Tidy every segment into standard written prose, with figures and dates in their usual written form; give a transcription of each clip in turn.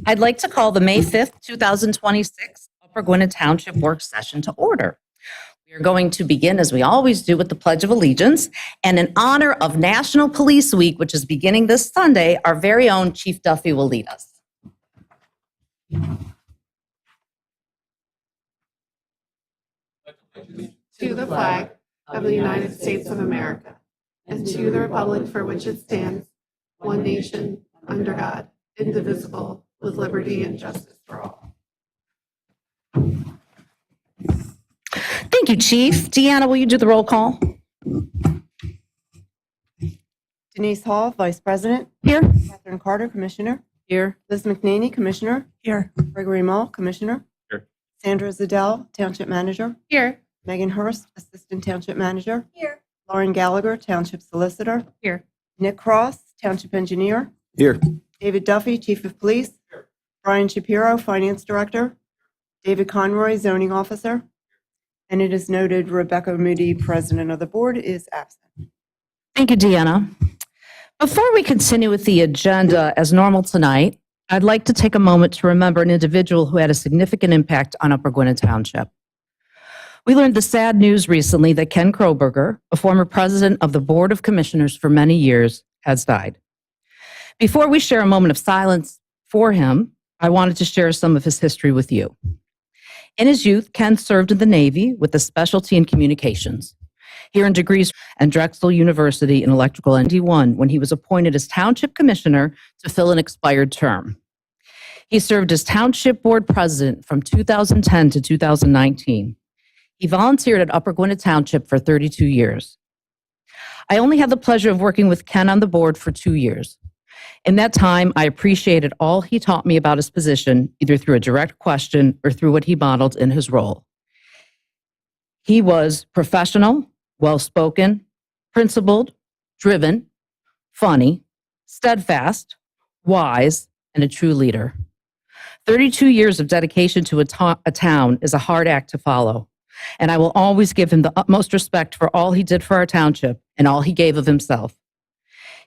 I'd like to call the May 5th, 2026 Upper Gwynedd Township Work Session to order. We are going to begin, as we always do, with the Pledge of Allegiance. And in honor of National Police Week, which is beginning this Sunday, our very own Chief Duffy will lead us. To the flag of the United States of America, and to the republic for which it stands, one nation, under God, indivisible, with liberty and justice for all. Thank you, Chief. Deanna, will you do the roll call? Denise Hall, Vice President. Here. Catherine Carter, Commissioner. Here. Liz McNaney, Commissioner. Here. Gregory Mull, Commissioner. Here. Sandra Zadell, Township Manager. Here. Megan Hurst, Assistant Township Manager. Here. Lauren Gallagher, Township Solicitor. Here. Nick Cross, Township Engineer. Here. David Duffy, Chief of Police. Here. Brian Shapiro, Finance Director. David Conroy, Zoning Officer. And it is noted Rebecca Moody, President of the Board, is absent. Thank you, Deanna. Before we continue with the agenda as normal tonight, I'd like to take a moment to remember an individual who had a significant impact on Upper Gwynedd Township. We learned the sad news recently that Ken Kroberger, a former president of the Board of Commissioners for many years, has died. Before we share a moment of silence for him, I wanted to share some of his history with you. In his youth, Ken served in the Navy with a specialty in communications. He earned degrees at Drexel University in electrical and 91 when he was appointed as Township Commissioner to fill an expired term. He served as Township Board President from 2010 to 2019. He volunteered at Upper Gwynedd Township for 32 years. I only had the pleasure of working with Ken on the board for 2 years. In that time, I appreciated all he taught me about his position, either through a direct question or through what he modeled in his role. He was professional, well-spoken, principled, driven, funny, steadfast, wise, and a true leader. 32 years of dedication to a town is a hard act to follow, and I will always give him the utmost respect for all he did for our township and all he gave of himself.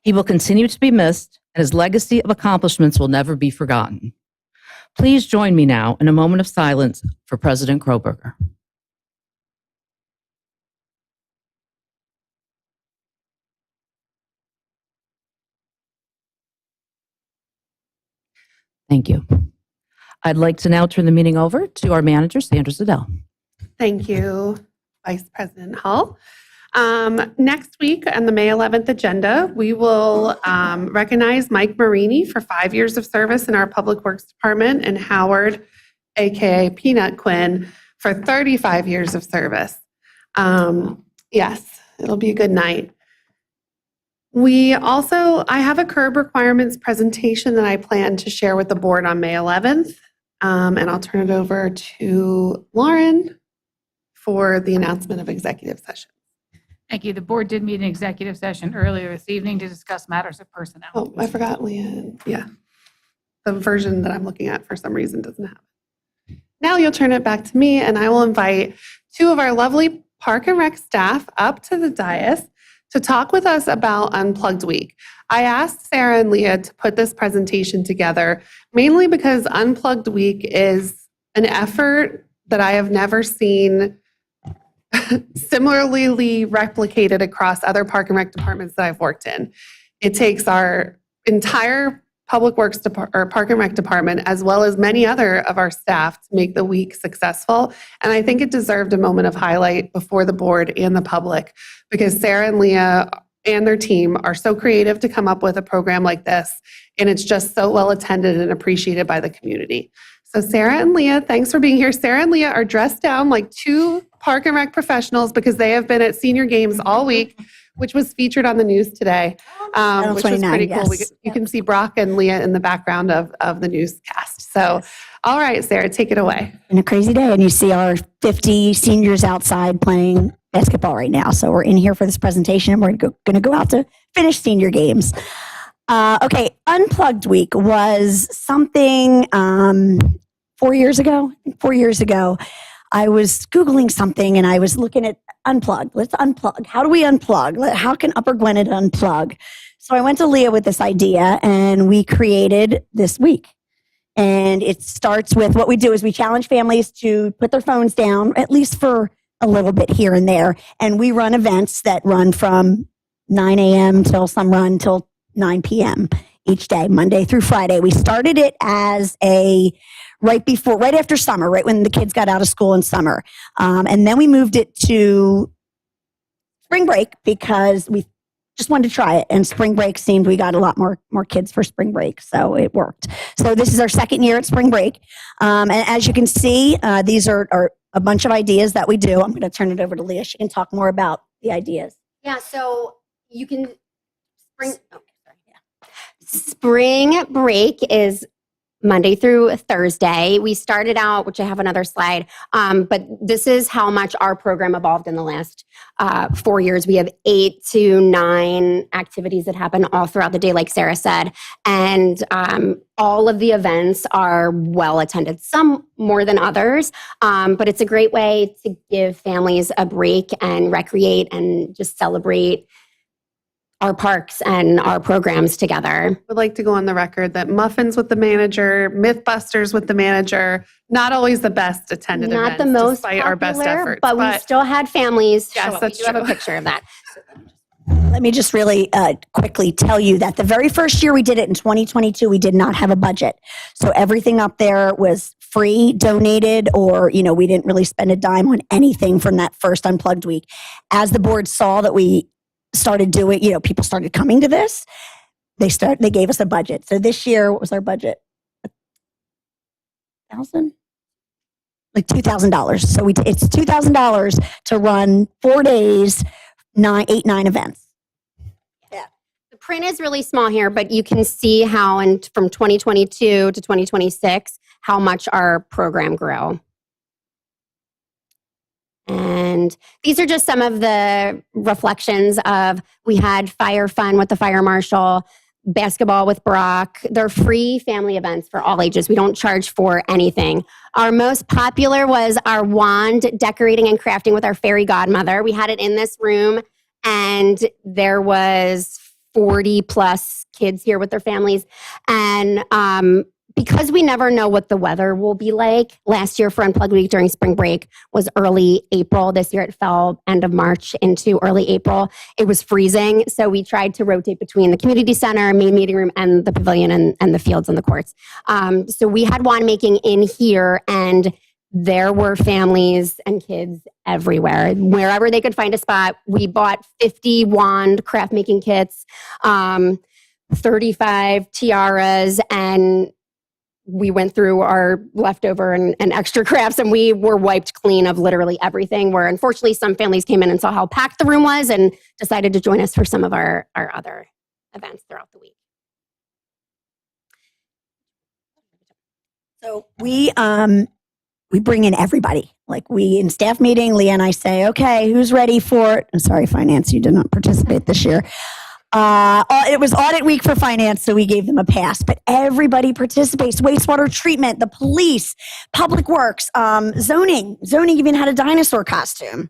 He will continue to be missed, and his legacy of accomplishments will never be forgotten. Please join me now in a moment of silence for President Kroberger. Thank you. I'd like to now turn the meeting over to our manager, Sandra Zadell. Thank you, Vice President Hull. Next week on the May 11th agenda, we will recognize Mike Marini for 5 years of service in our Public Works Department and Howard, aka Peanut Quinn, for 35 years of service. Yes, it'll be a good night. I have a curb requirements presentation that I plan to share with the board on May 11th, and I'll turn it over to Lauren for the announcement of executive session. Thank you. The board did meet in executive session earlier this evening to discuss matters of personnel. Oh, I forgot, Leanne. Yeah. The version that I'm looking at for some reason doesn't have it. Now you'll turn it back to me, and I will invite two of our lovely Park and Rec staff up to the dais to talk with us about Unplugged Week. I asked Sarah and Leah to put this presentation together, mainly because Unplugged Week is an effort that I have never seen similarly replicated across other park and rec departments that I've worked in. It takes our entire public works or park and rec department, as well as many other of our staff, to make the week successful. And I think it deserved a moment of highlight before the board and the public, because Sarah and Leah and their team are so creative to come up with a program like this. And it's just so well attended and appreciated by the community. So Sarah and Leah, thanks for being here. Sarah and Leah are dressed down like two park and rec professionals because they have been at senior games all week, which was featured on the news today, which was pretty cool. Yes. You can see Brock and Leah in the background of the newscast. So, all right, Sarah, take it away. Been a crazy day, and you see our 50 seniors outside playing basketball right now. So we're in here for this presentation, and we're going to go out to finish senior games. Okay, Unplugged Week was something 4 years ago. I was Googling something and I was looking at unplug. Let's unplug. How do we unplug? How can Upper Gwynedd unplug? So I went to Leah with this idea and we created this week. And it starts with what we do is we challenge families to put their phones down, at least for a little bit here and there. And we run events that run from 9 a.m. till some run till 9 p.m. each day, Monday through Friday. We started it as right after summer, right when the kids got out of school in summer. And then we moved it to spring break because we just wanted to try it. And spring break seemed we got a lot more kids for spring break. So it worked. So this is our second year at spring break. And as you can see, these are a bunch of ideas that we do. I'm going to turn it over to Leah. She can talk more about the ideas. Yeah, so you can spring break is Monday through Thursday. We started out, which I have another slide, but this is how much our program evolved in the last 4 years. We have 8 to 9 activities that happen all throughout the day, like Sarah said, and all of the events are well attended, some more than others, but it's a great way to give families a break and recreate and just celebrate our parks and our programs together. Would like to go on the record that muffins with the manager, Mythbusters with the manager, not always the best attended Not events, the most despite our best popular, efforts. but we still had families Yes, show up. that's We do have a true. picture of that. Let me just really quickly tell you that the very first year we did it in 2022, we did not have a budget. So everything up there was free, donated, or, we didn't really spend a dime on anything from that first Unplugged week. As the board saw that we started doing, people started coming to this, they gave us a budget. So this year, what was our budget? $1,000? Like $2,000. So it's $2,000 to run 4 days, 9 events. The print is really small here, but you can see how from 2022 to 2026, how much our program grew. And these are just some of the reflections of, we had fire fun with the fire marshal, basketball with Brock. They're free family events for all ages. We don't charge for anything. Our most popular was our wand decorating and crafting with our fairy godmother. We had it in this room and there was 40 plus kids here with their families. And because we never know what the weather will be like, last year for Unplugged Week during spring break was early April. This year it fell end of March into early April. It was freezing, so we tried to rotate between the community center, main meeting room, and the pavilion and the fields and the courts. So we had wand making in here, and there were families and kids everywhere. Wherever they could find a spot, we bought 50 wand craft making kits, 35 tiaras, and we went through our leftover and extra crafts, and we were wiped clean of literally everything, where unfortunately some families came in and saw how packed the room was and decided to join us for some of our other events throughout the week. So we bring in everybody. Like in staff meeting, Leah and I say, okay, who's ready for it? I'm sorry, finance, you did not participate this year. It was audit week for finance, so we gave them a pass, but everybody participates. Wastewater treatment, the police, public works, zoning even had a dinosaur costume.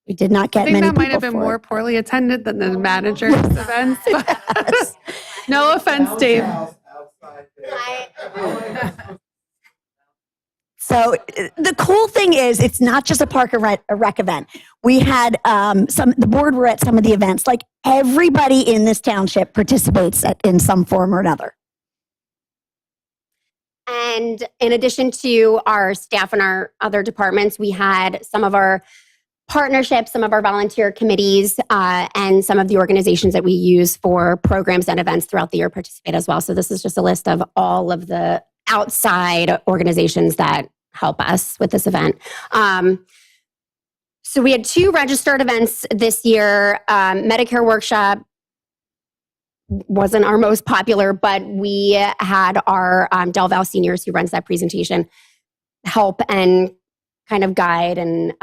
We did not get I think many that might people have been for more it. poorly attended than the manager's events. But no offense, Dave. So the cool thing is, it's not just a park and rec event. We had the board were at some of the events. Like everybody in this township participates in some form or another. And in addition to our staff and our other departments, we had some of our partnerships, some of our volunteer committees, and some of the organizations that we use for programs and events throughout the year participate as well. So this is just a list of all of the outside organizations that help us with this event. So we had 2 registered events this year. Medicare workshop wasn't our most popular, but we had our Del Val seniors, who runs that presentation, help and kind of guide and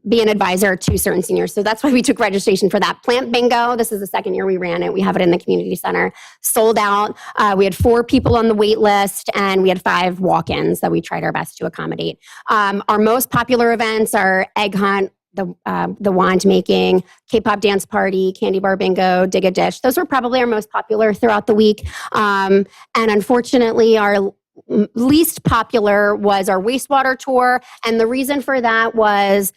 be an advisor to certain seniors. So that's why we took registration for that. Plant Bingo, this is the second year we ran it. We have it in the community center. Sold out. We had 4 people on the wait list, and we had 5 walk-ins that we tried our best to accommodate. Our most popular events are Egg Hunt, the wand making, K-pop dance party, candy bar bingo, dig a dish. Those were probably our most popular throughout the week. And unfortunately, our least popular was our wastewater tour. And the reason for that was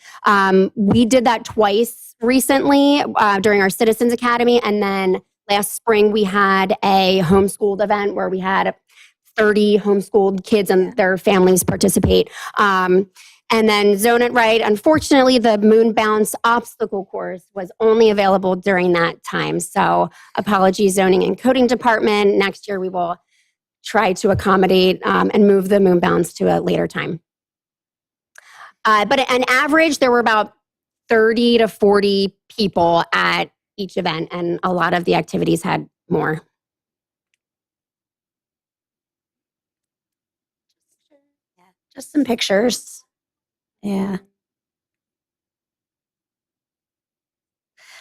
we did that twice recently during our Citizens Academy. And then last spring, we had a homeschooled event where we had 30 homeschooled kids and their families participate. And then Zone It Right. Unfortunately, the Moon Bounce obstacle course was only available during that time. So apologies, Zoning and Coding Department. Next year, we will try to accommodate and move the Moon Bounce to a later time. But on average, there were about 30 to 40 people at each event, and a lot of the activities had more. Just some pictures. Yeah.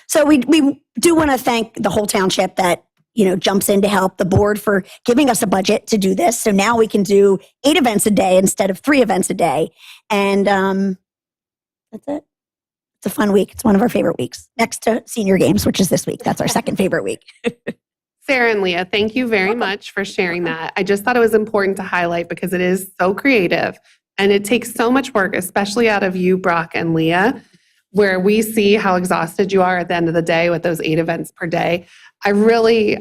So we do want to thank the whole township that, jumps in to help the board for giving us a budget to do this. So now we can do 8 events a day instead of 3 events a day. And that's it. It's a fun week. It's one of our favorite weeks, next to senior games, which is this week. That's our second favorite week. Sarah and Leah, thank you very much for sharing that. I just thought it was important to highlight because it is so creative and it takes so much work, especially out of you, Brock and Leah, where we see how exhausted you are at the end of the day with those 8 events per day. I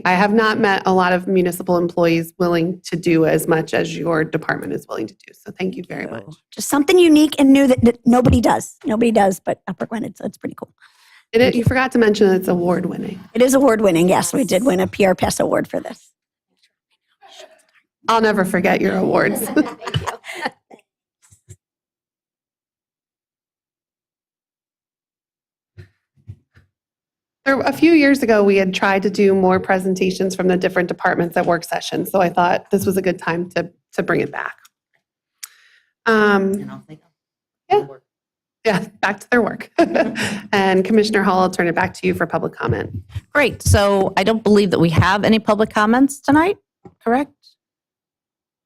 have not met a lot of municipal employees willing to do as much as your department is willing to do. So thank you very much. Just something unique and new that nobody does. Nobody does, but Upper Gwynedd, so it's pretty cool. You forgot to mention that it's award winning. It is award winning. Yes, we did win a PR Pass award for this. I'll never forget your awards. A few years ago, we had tried to do more presentations from the different departments at work sessions, so I thought this was a good time to bring it back. Yeah, back to their work. And Commissioner Hall, I'll turn it back to you for public comment. Great. So I don't believe that we have any public comments tonight, correct?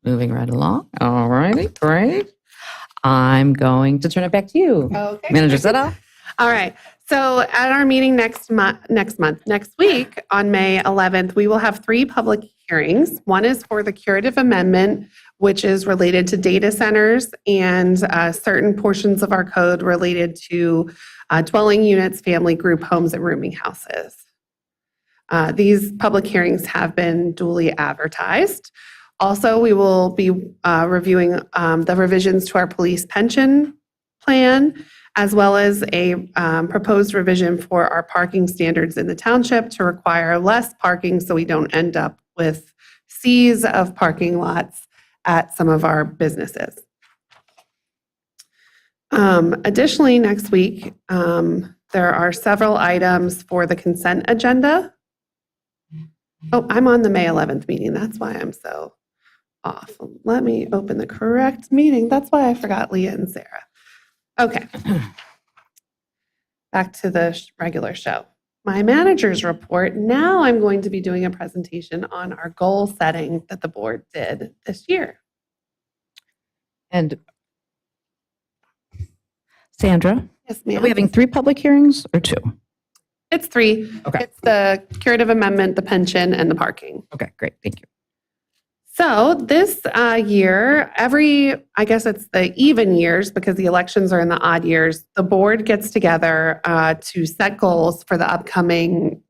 Moving right along. All righty, great. I'm going to turn it back to you. Okay. Manager Zeta. All right. So at our meeting next week on May 11th, we will have 3 public hearings. One is for the curative amendment, which is related to data centers and certain portions of our code related to dwelling units, family group homes, and rooming houses. These public hearings have been duly advertised. Also, we will be reviewing the revisions to our police pension plan, as well as a proposed revision for our parking standards in the township to require less parking so we don't end up with seas of parking lots at some of our businesses. Additionally, next week, there are several items for the consent agenda. Oh, I'm on the May 11th meeting. That's why I'm so off. Let me open the correct meeting. That's why I forgot Leah and Sarah. Okay. Back to the regular show. My manager's report. Now I'm going to be doing a presentation on our goal setting that the board did this year. And Sandra, Yes, are we ma'am. having 3 public hearings or 2? It's 3. Okay. It's the curative amendment, the pension, and the parking. Okay, great. Thank you. So this year, I guess it's the even years because the elections are in the odd years, the board gets together to set goals for the upcoming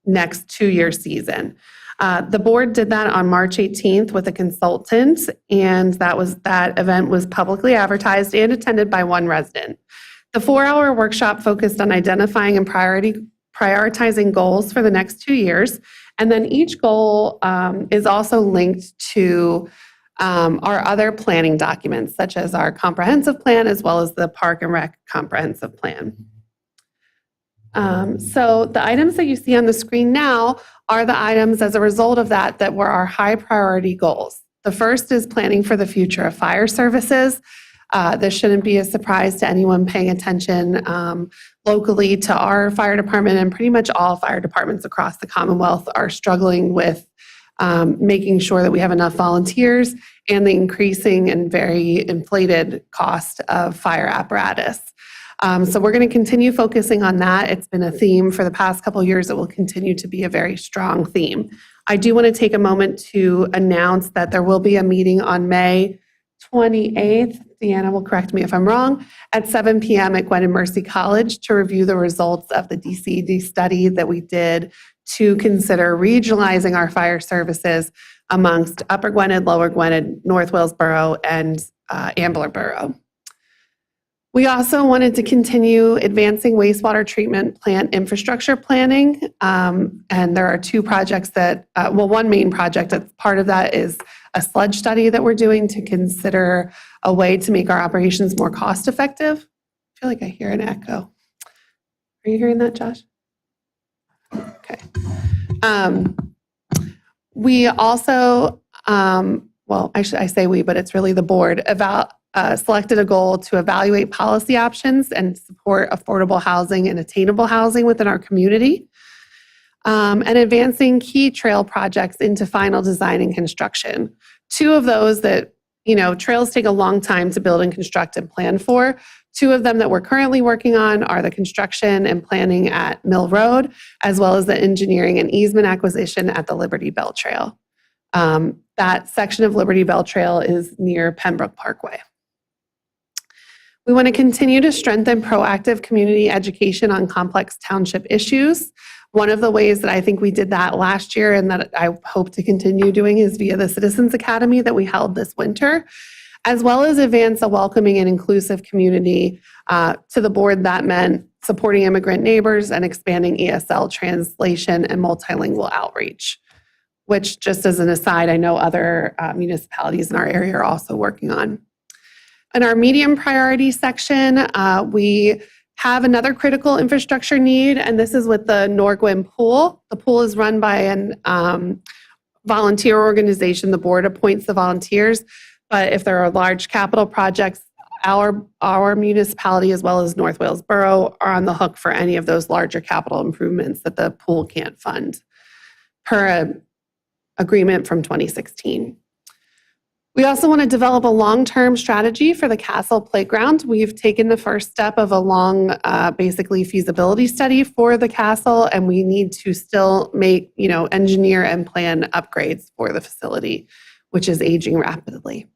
next 2-year season. The board did that on March 18th with a consultant, and that event was publicly advertised and attended by 1 resident. The 4-hour workshop focused on identifying and prioritizing goals for the next 2 years. And then each goal is also linked to our other planning documents, such as our comprehensive plan, as well as the Park and Rec comprehensive plan. So the items that you see on the screen now are the items as a result of that were our high priority goals. The first is planning for the future of fire services. This shouldn't be a surprise to anyone paying attention locally to our fire department, and pretty much all fire departments across the Commonwealth are struggling with making sure that we have enough volunteers and the increasing and very inflated cost of fire apparatus. So we're going to continue focusing on that. It's been a theme for the past couple of years. It will continue to be a very strong theme. I do want to take a moment to announce that there will be a meeting on May 28th. Deanna will correct me if I'm wrong, at 7 p.m. at Gwynedd Mercy College to review the results of the DCD study that we did to consider regionalizing our fire services amongst Upper Gwynedd, Lower Gwynedd, North Wales and Ambler Borough. We also wanted to continue advancing wastewater treatment plant infrastructure planning. And there are two projects that, one main project that's part of that is a sludge study that we're doing to consider a way to make our operations more cost effective. I feel like I hear an echo. Are you hearing that, Josh? Okay. We also, I say we, but it's really the board, selected a goal to evaluate policy options and support affordable housing and attainable housing within our community, and advancing key trail projects into final design and construction. Two of those that, trails take a long time to build and construct and plan for. Two of them that we're currently working on are the construction and planning at Mill Road, as well as the engineering and easement acquisition at the Liberty Bell Trail. That section of Liberty Bell Trail is near Pembroke Parkway. We want to continue to strengthen proactive community education on complex township issues. One of the ways that I think we did that last year and that I hope to continue doing is via the Citizens Academy that we held this winter, as well as advance a welcoming and inclusive community. To the board, that meant supporting immigrant neighbors and expanding ESL translation and multilingual outreach, which, just as an aside, I know other municipalities in our area are also working on. In our medium priority section, we have another critical infrastructure need, and this is with the Norgwin Pool. The pool is run by an volunteer organization. The board appoints the volunteers, but if there are large capital projects, our municipality as well as North Wales Borough are on the hook for any of those larger capital improvements that the pool can't fund per an agreement from 2016. We also want to develop a long-term strategy for the Castle Playground. We've taken the first step of a long, basically feasibility study for the castle, and we need to still make, engineer and plan upgrades for the facility, which is aging rapidly.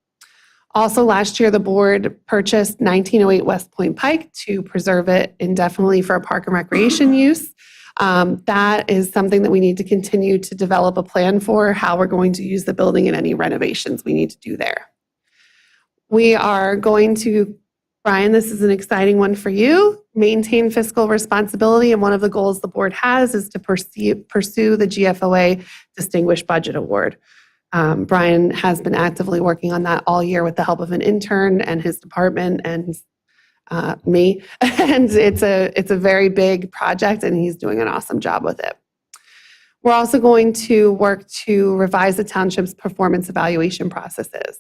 Also, last year, the board purchased 1908 West Point Pike to preserve it indefinitely for park and recreation use. That is something that we need to continue to develop a plan for, how we're going to use the building and any renovations we need to do there. We are going to, Brian, this is an exciting one for you, maintain fiscal responsibility. And one of the goals the board has is to pursue the GFOA Distinguished Budget Award. Brian has been actively working on that all year with the help of an intern and his department and me, and it's a very big project, and he's doing an awesome job with it. We're also going to work to revise the township's performance evaluation processes.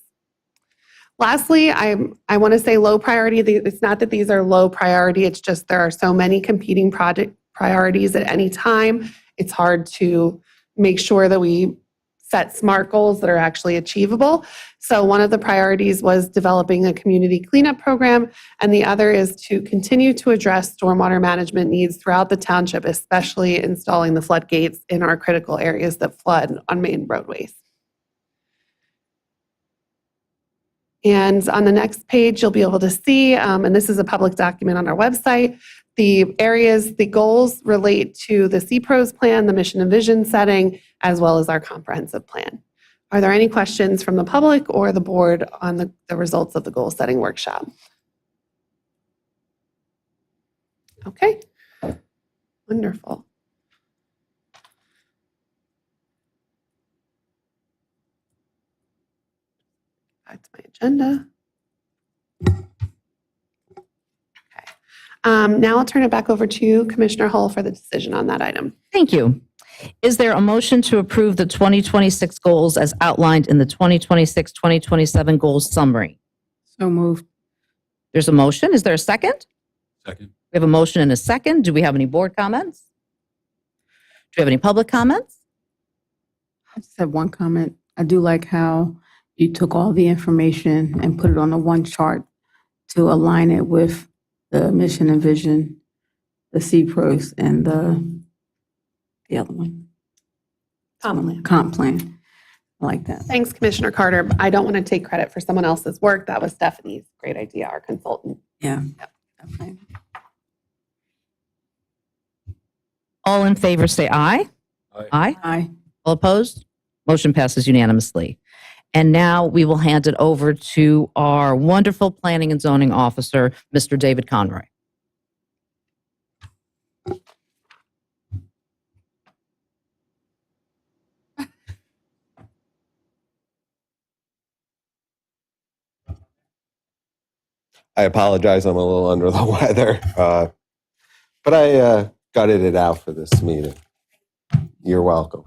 Lastly, I want to say low priority. It's not that these are low priority, it's just there are so many competing project priorities at any time. It's hard to make sure that we set SMART goals that are actually achievable. So one of the priorities was developing a community cleanup program, and the other is to continue to address stormwater management needs throughout the township, especially installing the floodgates in our critical areas that flood on main roadways. And on the next page, you'll be able to see, and this is a public document on our website, the goals relate to the CPROS plan, the mission and vision setting, as well as our comprehensive plan. Are there any questions from the public or the board on the results of the goal setting workshop? Okay, wonderful. Back to my agenda. Now I'll turn it back over to Commissioner Hull for the decision on that item. Thank you. Is there a motion to approve the 2026 goals as outlined in the 2026-2027 goals summary? So moved. There's a motion. Is there a second? Second. We have a motion and a second. Do we have any board comments? Do we have any public comments? I just have one comment. I do like how you took all the information and put it on the one chart to align it with the mission and vision, the CPROs, and the other one. Comp plan. I like that. Thanks, Commissioner Carter. But I don't want to take credit for someone else's work. That was Stephanie's great idea, our consultant. Yeah. Definitely. All in favor, say aye. Aye. Aye. Aye. All opposed? Motion passes unanimously. And now we will hand it over to our wonderful planning and zoning officer, Mr. David Conroy. I apologize, I'm a little under the weather, but I gutted it out for this meeting. You're welcome.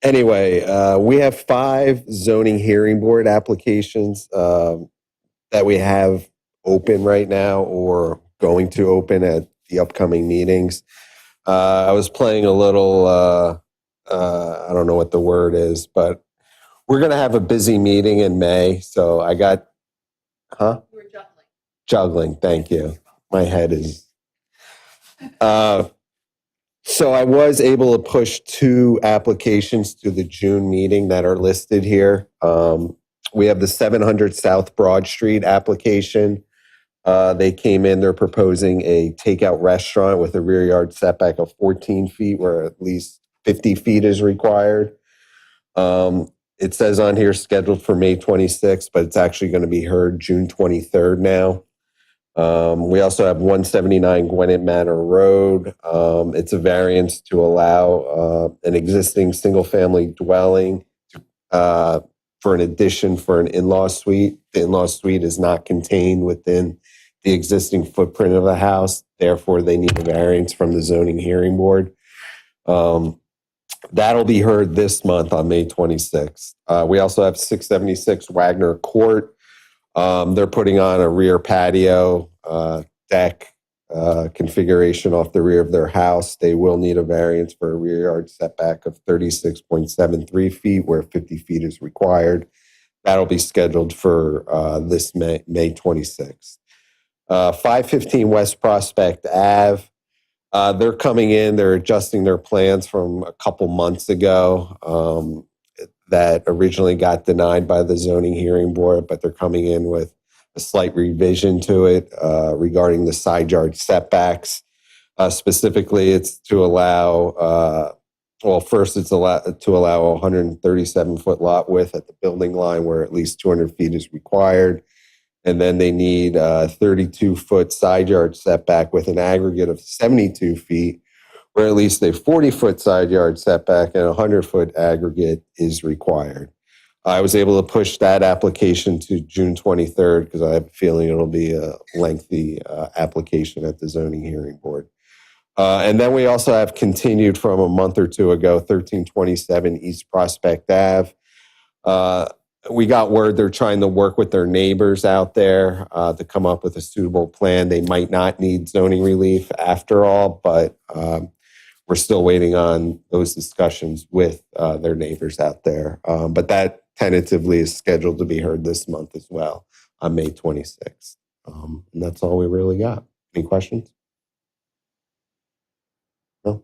Anyway, we have 5 zoning hearing board applications that we have open right now or going to open at the upcoming meetings. I was playing a little, I don't know what the word is, but we're going to have a busy meeting in May, so I got Huh? You were juggling. Juggling, thank you. My head is. So I was able to push 2 applications to the June meeting that are listed here. We have the 700 South Broad Street application. They came in, they're proposing a takeout restaurant with a rear yard setback of 14 feet where at least 50 feet is required. It says on here scheduled for May 26th, but it's actually going to be heard June 23rd now. We also have 179 Gwynedd Manor Road. It's a variance to allow an existing single-family dwelling for an addition for an in-law suite. The in-law suite is not contained within the existing footprint of the house. Therefore, they need a variance from the zoning hearing board. That'll be heard this month on May 26th. We also have 676 Wagner Court. They're putting on a rear patio deck configuration off the rear of their house. They will need a variance for a rear yard setback of 36.73 feet where 50 feet is required. That'll be scheduled for this May 26th. 515 West Prospect Ave. They're coming in, they're adjusting their plans from a couple months ago that originally got denied by the zoning hearing board, but they're coming in with a slight revision to it regarding the side yard setbacks. Specifically, it's to allow, first it's to allow a 137-foot lot width at the building line where at least 200 feet is required. And then they need a 32-foot side yard setback with an aggregate of 72 feet, where at least a 40-foot side yard setback and a 100-foot aggregate is required. I was able to push that application to June 23rd because I have a feeling it'll be a lengthy application at the zoning hearing board. And then we also have continued from a month or two ago, 1327 East Prospect Ave. We got word they're trying to work with their neighbors out there to come up with a suitable plan. They might not need zoning relief after all, but we're still waiting on those discussions with their neighbors out there. But that tentatively is scheduled to be heard this month as well on May 26th. And that's all we really got. Any questions? No?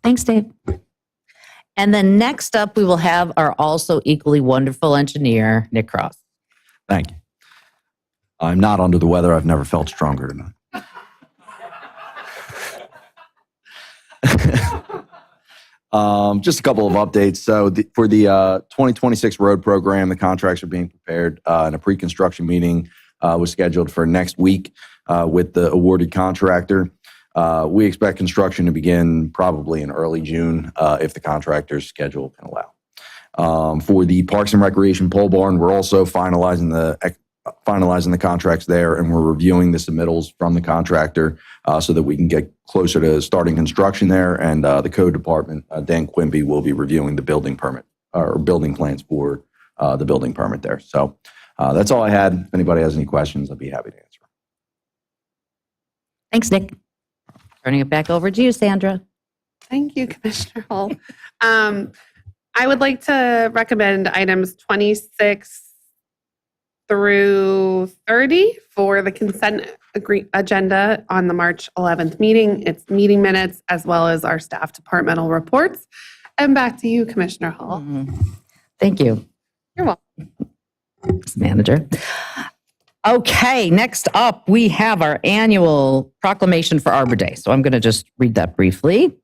Thanks, Dave. And then next up, we will have our also equally wonderful engineer, Nick Cross. Thank you. I'm not under the weather. I've never felt stronger tonight. Just a couple of updates. So for the 2026 road program, the contracts are being prepared and a pre-construction meeting was scheduled for next week with the awarded contractor. We expect construction to begin probably in early June if the contractor's schedule can allow. For the Parks and Recreation pole barn, we're also finalizing the contracts there, and we're reviewing the submittals from the contractor so that we can get closer to starting construction there. And the code department, Dan Quimby, will be reviewing the building permit or building plans for the building permit there. So That's all I had. If anybody has any questions, I'd be happy to answer. Thanks, Nick. Turning it back over to you, Sandra. Thank you, Commissioner Hull. I would like to recommend items 26 through 30 for the consent agenda on the March 11th meeting. It's meeting minutes as well as our staff departmental reports. And back to you, Commissioner Hull. Thank you. You're welcome. Thanks, Manager. Okay, next up, we have our annual proclamation for Arbor Day. So I'm going to just read that briefly.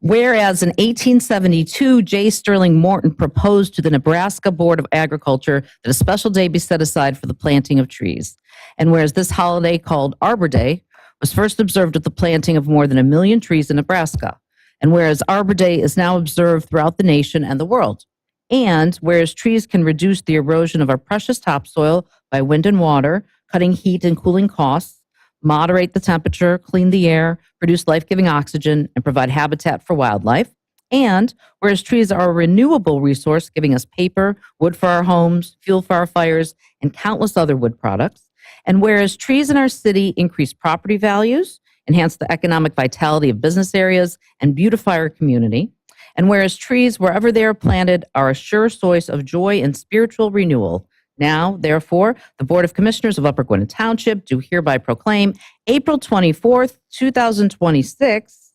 Whereas in 1872, J. Sterling Morton proposed to the Nebraska Board of Agriculture that a special day be set aside for the planting of trees. And whereas this holiday called Arbor Day was first observed with the planting of more than 1 million trees in Nebraska. And whereas Arbor Day is now observed throughout the nation and the world. And whereas trees can reduce the erosion of our precious topsoil by wind and water, cutting heat and cooling costs, moderate the temperature, clean the air, produce life-giving oxygen, and provide habitat for wildlife. And whereas trees are a renewable resource, giving us paper, wood for our homes, fuel for our fires, and countless other wood products. And whereas trees in our city increase property values, enhance the economic vitality of business areas, and beautify our community. And whereas trees, wherever they are planted, are a sure source of joy and spiritual renewal. Now, therefore, the Board of Commissioners of Upper Gwynedd Township do hereby proclaim April 24th, 2026.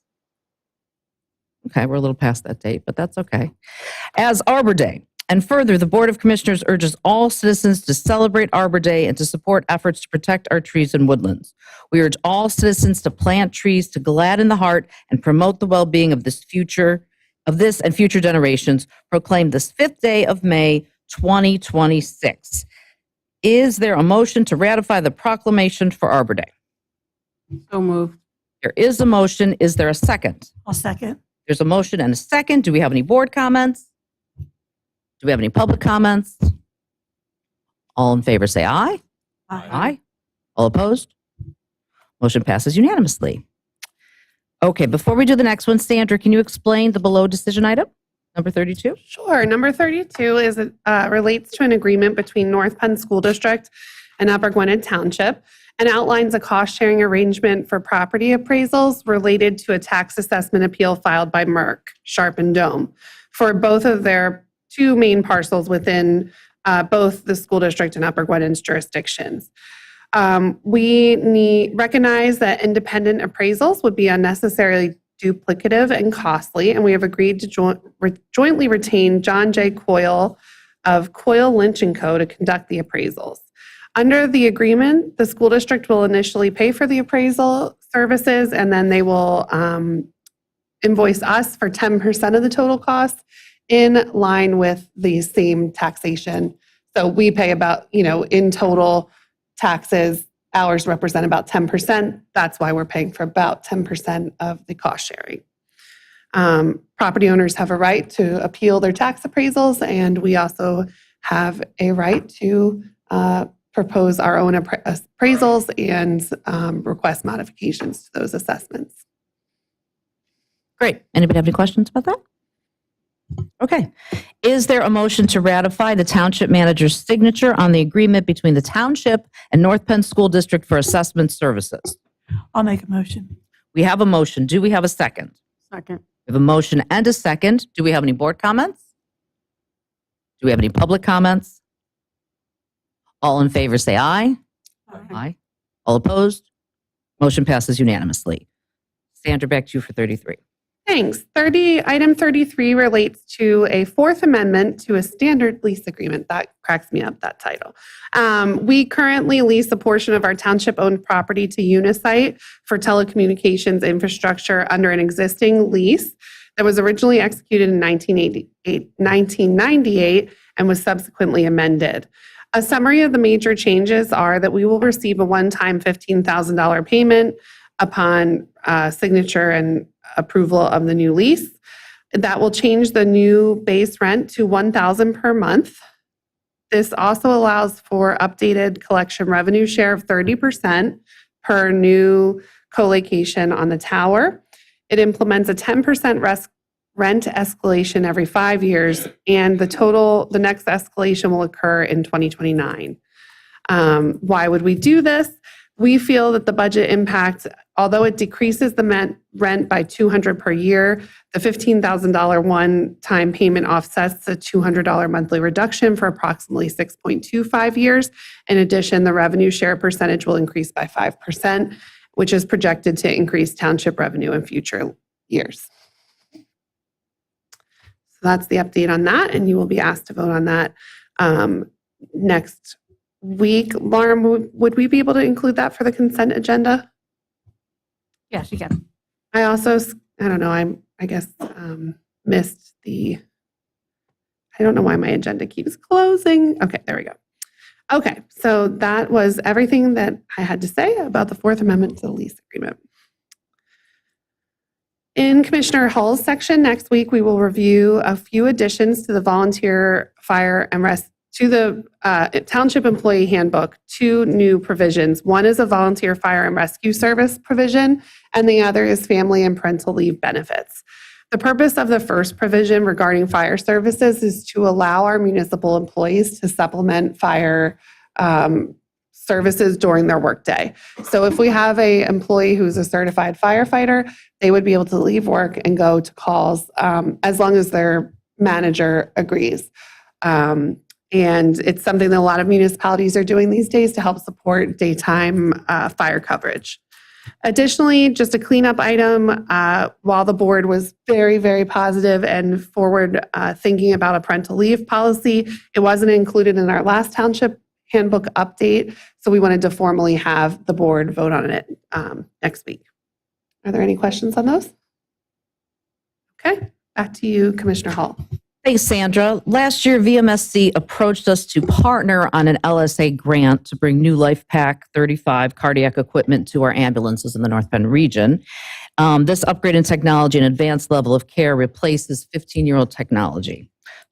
Okay, we're a little past that date, but that's okay. As Arbor Day. And further, the Board of Commissioners urges all citizens to celebrate Arbor Day and to support efforts to protect our trees and woodlands. We urge all citizens to plant trees to gladden the heart and promote the well-being of this and future generations. Proclaim this 5th day of May, 2026. Is there a motion to ratify the proclamation for Arbor Day? So moved. There is a motion. Is there a second? I'll second. There's a motion and a second. Do we have any board comments? Do we have any public comments? All in favor say aye. Aye. All opposed? Motion passes unanimously. Okay, before we do the next one, Sandra, can you explain the below decision item, number 32? Sure. Number 32 is relates to an agreement between North Penn School District and Upper Gwynedd Township and outlines a cost-sharing arrangement for property appraisals related to a tax assessment appeal filed by Merck, Sharp and Dome for both of their 2 main parcels within both the school district and Upper Gwynedd's jurisdictions. We recognize that independent appraisals would be unnecessarily duplicative and costly, and we have agreed to jointly retain John J. Coyle of Coyle, Lynch & Co. to conduct the appraisals. Under the agreement, the school district will initially pay for the appraisal services, and then they will invoice us for 10% of the total cost in line with the same taxation. So we pay about, in total taxes, ours represent about 10%. That's why we're paying for about 10% of the cost sharing. Property owners have a right to appeal their tax appraisals, and we also have a right to propose our own appraisals and request modifications to those assessments. Great. Anybody have any questions about that? Okay. Is there a motion to ratify the township manager's signature on the agreement between the township and North Penn School District for assessment services? I'll make a motion. We have a motion. Do we have a second? Second. We have a motion and a second. Do we have any board comments? Do we have any public comments? All in favor say aye. Aye. All opposed? Motion passes unanimously. Sandra, back to you for 33. Thanks. Item 33 relates to a 4th amendment to a standard lease agreement. That cracks me up, that title. We currently lease a portion of our township-owned property to Unisite for telecommunications infrastructure under an existing lease that was originally executed in 1998 and was subsequently amended. A summary of the major changes are that we will receive a one-time $15,000 payment upon signature and approval of the new lease. That will change the new base rent to $1,000 per month. This also allows for updated collection revenue share of 30% per new co-location on the tower. It implements a 10% rent escalation every 5 years, and the next escalation will occur in 2029. Why would we do this? We feel that the budget impact, although it decreases the rent by $200 per year, the $15,000 one-time payment offsets the $200 monthly reduction for approximately 6.25 years. In addition, the revenue share percentage will increase by 5%, which is projected to increase township revenue in future years. So that's the update on that, and you will be asked to vote on that next week. Lauren, would we be able to include that for the consent agenda? Yes, you can. I also, I don't know, I guess missed I don't know why my agenda keeps closing. Okay, there we go. Okay, so that was everything that I had to say about the Fourth Amendment to the lease agreement. In Commissioner Hull's section next week, we will review a few additions to the volunteer fire and to the Township Employee Handbook, 2 new provisions. One is a volunteer fire and rescue service provision, and the other is family and parental leave benefits. The purpose of the first provision regarding fire services is to allow our municipal employees to supplement fire services during their workday. So if we have an employee who's a certified firefighter, they would be able to leave work and go to calls as long as their manager agrees. And it's something that a lot of municipalities are doing these days to help support daytime fire coverage. Additionally, just a cleanup item, while the board was very, very positive and forward thinking about a parental leave policy, it wasn't included in our last township handbook update. So we wanted to formally have the board vote on it next week. Are there any questions on those? Okay, back to you, Commissioner Hall. Thanks, Sandra. Last year, VMSC approached us to partner on an LSA grant to bring new LifePak 35 cardiac equipment to our ambulances in the North Bend region. This upgrade in technology and advanced level of care replaces 15-year-old technology.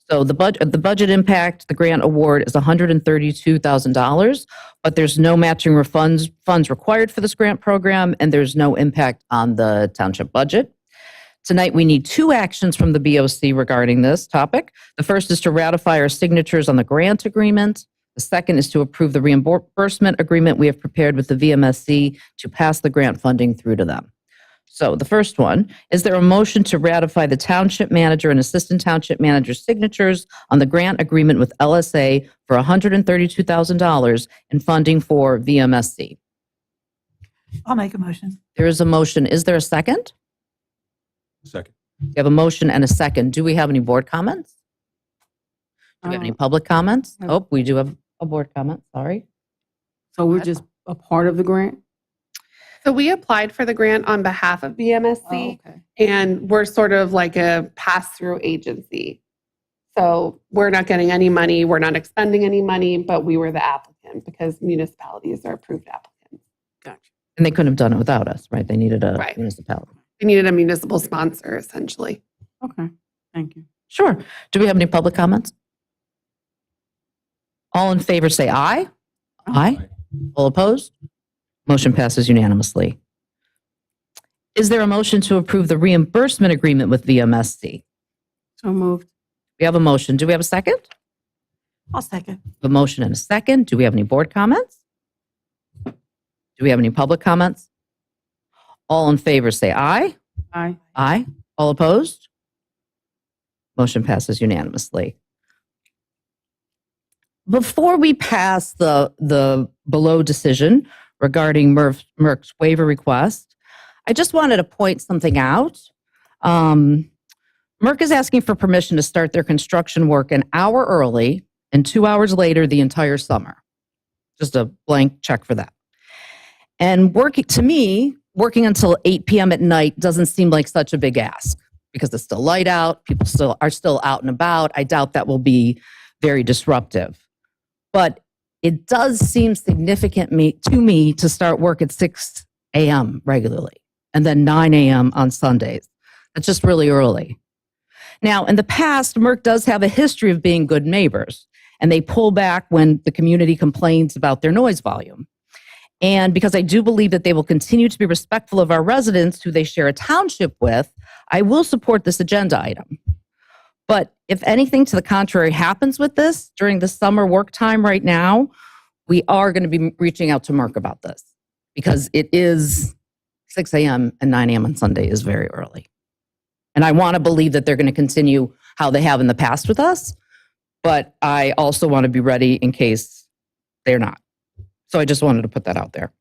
So the budget impact, the grant award is $132,000, but there's no matching funds required for this grant program, and there's no impact on the township budget. Tonight, we need 2 actions from the BOC regarding this topic. The first is to ratify our signatures on the grant agreement. The second is to approve the reimbursement agreement we have prepared with the VMSC to pass the grant funding through to them. So the first one, is there a motion to ratify the township manager and assistant township manager's signatures on the grant agreement with LSA for $132,000 in funding for VMSC? I'll make a motion. There is a motion. Is there a second? Second. We have a motion and a second. Do we have any board comments? Do we have any public comments? Oh, we do have a board comment. Sorry. So we're just a part of the grant? So we applied for the grant on behalf of VMSC, Okay. and we're sort of like a pass-through agency. So we're not getting any money, we're not expending any money, but we were the applicant because municipalities are approved applicants. Gotcha. And they couldn't have done it without us, right? They needed a Right. municipality. We needed a municipal sponsor, essentially. Okay, thank you. Sure. Do we have any public comments? All in favor say aye. Aye. All opposed? Motion passes unanimously. Is there a motion to approve the reimbursement agreement with VMSC? So moved. We have a motion. Do we have a second? I'll second. A motion and a second. Do we have any board comments? Do we have any public comments? All in favor say aye. Aye. Aye. All opposed? Motion passes unanimously. Before we pass the below decision regarding Merck's waiver request, I just wanted to point something out. Merck is asking for permission to start their construction work an hour early and 2 hours later the entire summer. Just a blank check for that. And working until 8 p.m. at night doesn't seem like such a big ask because it's still light out. People are still out and about. I doubt that will be very disruptive. But it does seem significant to me to start work at 6 a.m. regularly and then 9 a.m. on Sundays. That's just really early. Now, in the past, Merck does have a history of being good neighbors, and they pull back when the community complains about their noise volume. And because I do believe that they will continue to be respectful of our residents who they share a township with, I will support this agenda item. But if anything to the contrary happens with this during the summer work time right now, we are going to be reaching out to Merck about this because it is 6 a.m. and 9 a.m. on Sunday is very early. And I want to believe that they're going to continue how they have in the past with us, but I also want to be ready in case they're not. So I just wanted to put that out there.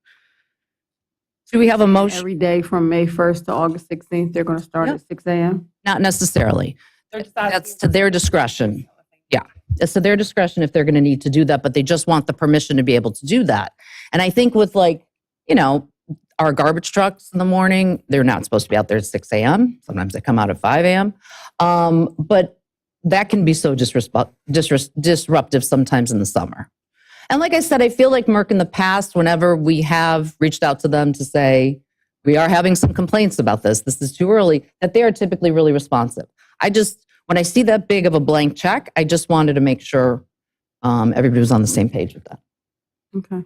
Do we have a motion? Every day from May 1st to August 16th, they're going to start Yep. at 6 a.m.? Not necessarily. They're just asking That's to their for- discretion. Yeah, it's to their discretion if they're going to need to do that, but they just want the permission to be able to do that. And I think with our garbage trucks in the morning, they're not supposed to be out there at 6 a.m. Sometimes they come out at 5 a.m. But that can be so disruptive sometimes in the summer. And like I said, I feel like Merck in the past, whenever we have reached out to them to say, we are having some complaints about this is too early, that they are typically really responsive. When I see that big of a blank check, I just wanted to make sure everybody was on the same page with that. Okay.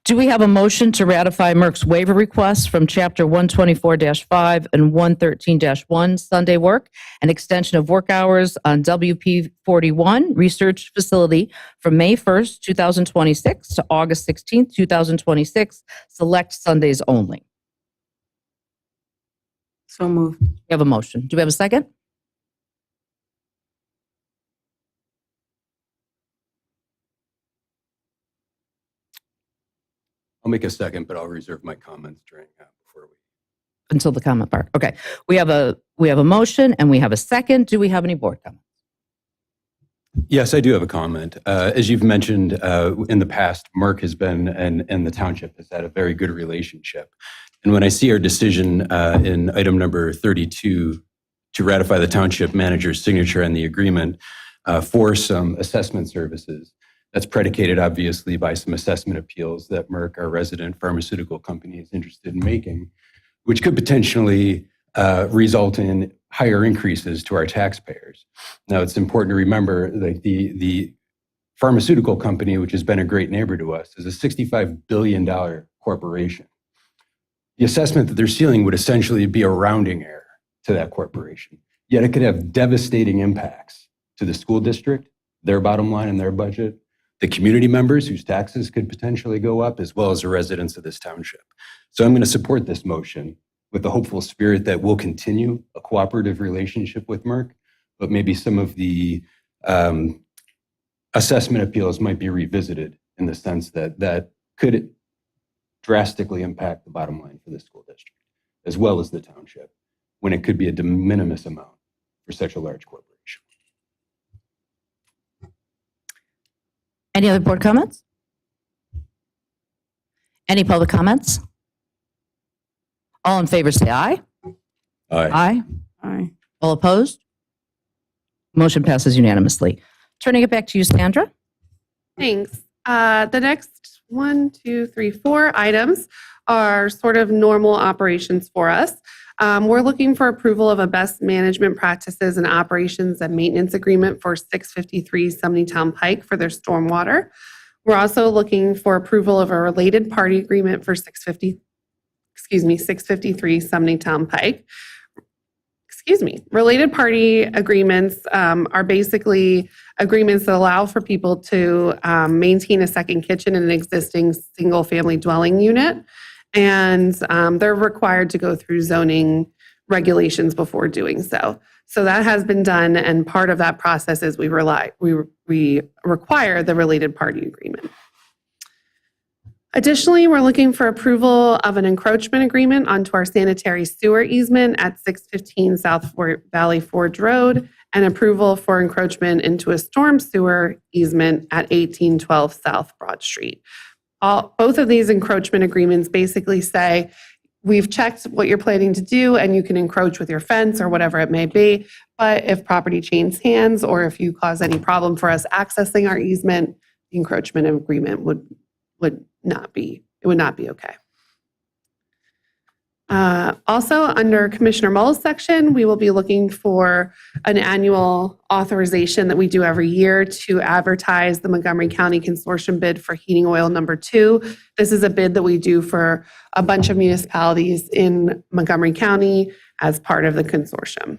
Do we have a motion to ratify Merck's waiver requests from Chapter 124-5 and 113-1 Sunday work and extension of work hours on WP 41 Research Facility from May 1st, 2026 to August 16th, 2026, select Sundays only? So moved. We have a motion. Do we have a second? I'll make a second, but I'll reserve my comments during before we. Until the comment part. Okay. We have a motion and we have a second. Do we have any board comments? Yes, I do have a comment. As you've mentioned in the past, Merck has been and the township has had a very good relationship. And when I see our decision in item number 32 to ratify the township manager's signature on the agreement for some assessment services, that's predicated obviously by some assessment appeals that Merck, our resident pharmaceutical company, is interested in making, which could potentially result in higher increases to our taxpayers. Now, it's important to remember that the pharmaceutical company, which has been a great neighbor to us, is a $65 billion corporation. The assessment that they're sealing would essentially be a rounding error to that corporation. Yet it could have devastating impacts to the school district, their bottom line and their budget, the community members whose taxes could potentially go up, as well as the residents of this township. So I'm going to support this motion with the hopeful spirit that we'll continue a cooperative relationship with Merck, but maybe some of the assessment appeals might be revisited in the sense that that could drastically impact the bottom line for the school district, as well as the township, when it could be a de minimis amount for such a large corporation. Any other board comments? Any public comments? All in favor say aye. Aye. Aye. Aye. All opposed? Motion passes unanimously. Turning it back to you, Sandra. Thanks. The next 1, 2, 3, 4 items are sort of normal operations for us. We're looking for approval of a best management practices and operations and maintenance agreement for 653 Sumneytown Pike for their stormwater. We're also looking for approval of a related party agreement for 653 Sumneytown Pike. Related party agreements are basically agreements that allow for people to maintain a second kitchen in an existing single-family dwelling unit. And they're required to go through zoning regulations before doing so. So that has been done, and part of that process is we require the related party agreement. Additionally, we're looking for approval of an encroachment agreement onto our sanitary sewer easement at 615 South Valley Forge Road and approval for encroachment into a storm sewer easement at 1812 South Broad Street. Both of these encroachment agreements basically say, we've checked what you're planning to do and you can encroach with your fence or whatever it may be, but if property changes hands or if you cause any problem for us accessing our easement, the encroachment agreement would not be okay. Also, under Commissioner Mull's section, we will be looking for an annual authorization that we do every year to advertise the Montgomery County Consortium bid for heating oil number 2. This is a bid that we do for a bunch of municipalities in Montgomery County as part of the consortium.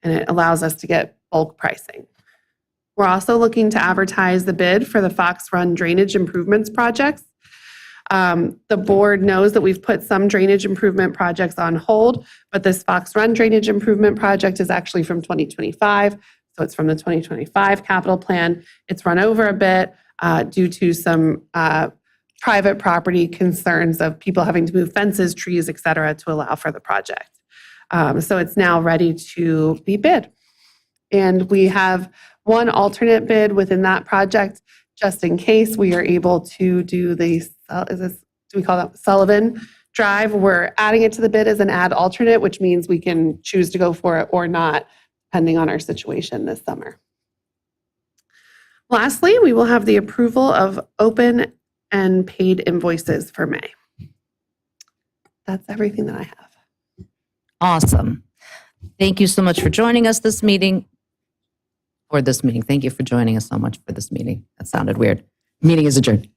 And it allows us to get bulk pricing. We're also looking to advertise the bid for the Fox Run drainage improvements projects. The board knows that we've put some drainage improvement projects on hold, but this Fox Run drainage improvement project is actually from 2025. So it's from the 2025 capital plan. It's run over a bit due to some private property concerns of people having to move fences, trees, et cetera, to allow for the project. So it's now ready to be bid. And we have one alternate bid within that project, just in case we are able to do the, do we call that Sullivan Drive? We're adding it to the bid as an add alternate, which means we can choose to go for it or not, depending on our situation this summer. Lastly, we will have the approval of open and paid invoices for May. That's everything that I have. Awesome. Thank you so much for joining us this meeting. Thank you for joining us so much for this meeting. That sounded weird. Meeting is adjourned.